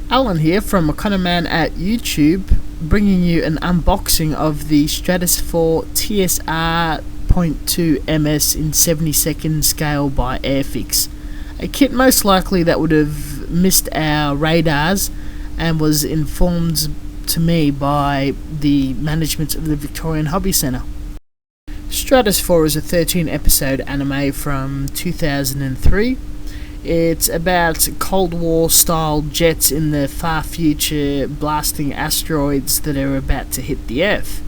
Alan here from Economan at YouTube, bringing you an unboxing of the Stratos 4 TSR-2 MS in 70-second scale by Airfix. A kit most likely that would have missed our radars and was informed to me by the management of the Victorian Hobby Centre. Stratos 4 is a 13-episode anime from 2003. It's about Cold War style jets in the far future blasting asteroids that are about to hit the Earth.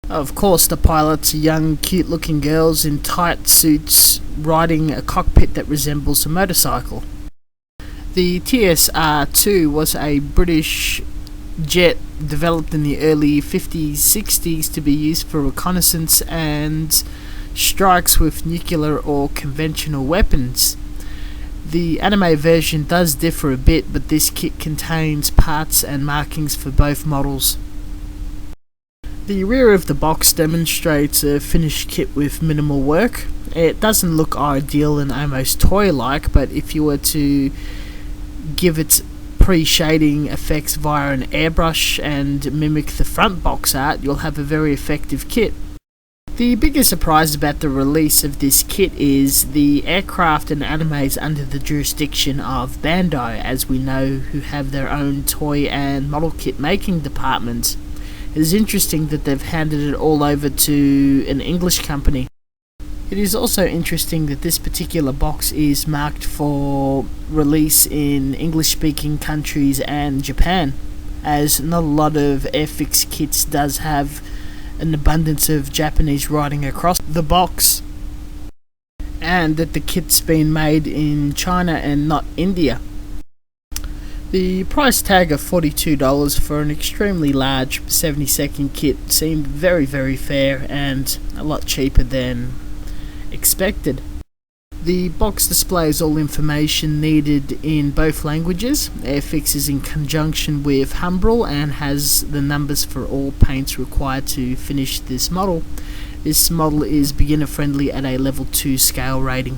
Of course, the pilots are young, cute looking girls in tight suits riding a cockpit that resembles a motorcycle. The TSR-2 was a British jet developed in the early 50s-60s to be used for reconnaissance and strikes with nuclear or conventional weapons. The anime version does differ a bit, but this kit contains parts and markings for both models. The rear of the box demonstrates a finished kit with minimal work. It doesn't look ideal and almost toy-like, but if you were to give it pre-shading effects via an airbrush and mimic the front box art, you'll have a very effective kit. The biggest surprise about the release of this kit is the aircraft and animes under the jurisdiction of Bandai, as we know, who have their own toy and model kit making department. It is interesting that they've handed it all over to an English company. It is also interesting that this particular box is marked for release in English-speaking countries and Japan, as not a lot of Airfix kits does have an abundance of Japanese writing across the box, and that the kit's been made in China and not India. The price tag of $42 for an extremely large 70-second kit seemed very fair and a lot cheaper than expected. The box displays all information needed in both languages. Airfix is in conjunction with Humbrol and has the numbers for all paints required to finish this model. This model is beginner friendly at a level 2 scale rating.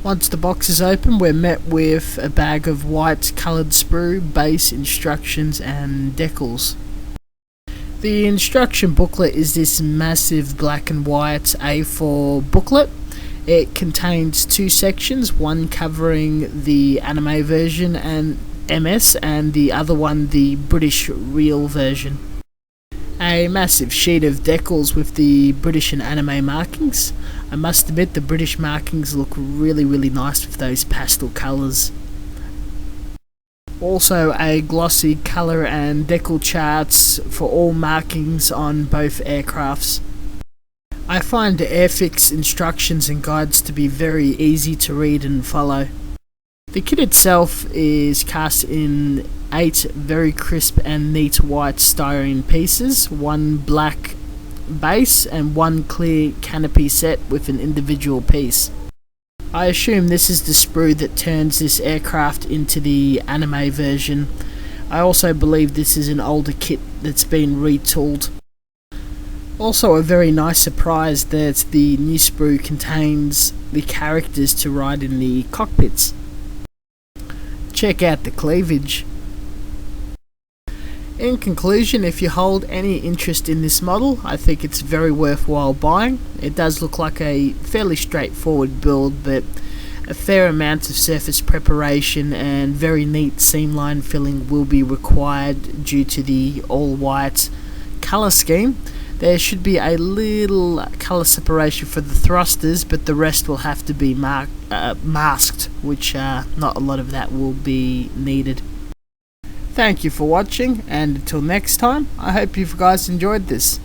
Once the box is open, we're met with a bag of white coloured sprue, base, instructions and decals. The instruction booklet is this massive black and white A4 booklet. It contains two sections, one covering the anime version and MS, and the other one the British real version. A massive sheet of decals with the British and anime markings. I must admit the British markings look really nice with those pastel colours. Also a glossy colour and decal charts for all markings on both aircrafts. I find the Airfix instructions and guides to be very easy to read and follow. The kit itself is cast in 8 very crisp and neat white styrene pieces, one black base and one clear canopy set with an individual piece. I assume this is the sprue that turns this aircraft into the anime version. I also believe this is an older kit that's been retooled. Also a very nice surprise that the new sprue contains the characters to ride in the cockpits. Check out the cleavage. In conclusion, if you hold any interest in this model, I think it's very worthwhile buying. It does look like a fairly straightforward build, but a fair amount of surface preparation and very neat seam line filling will be required due to the all-white colour scheme. There should be a little colour separation for the thrusters, but the rest will have to be masked, which not a lot of that will be needed. Thank you for watching, and until next time, I hope you guys enjoyed this.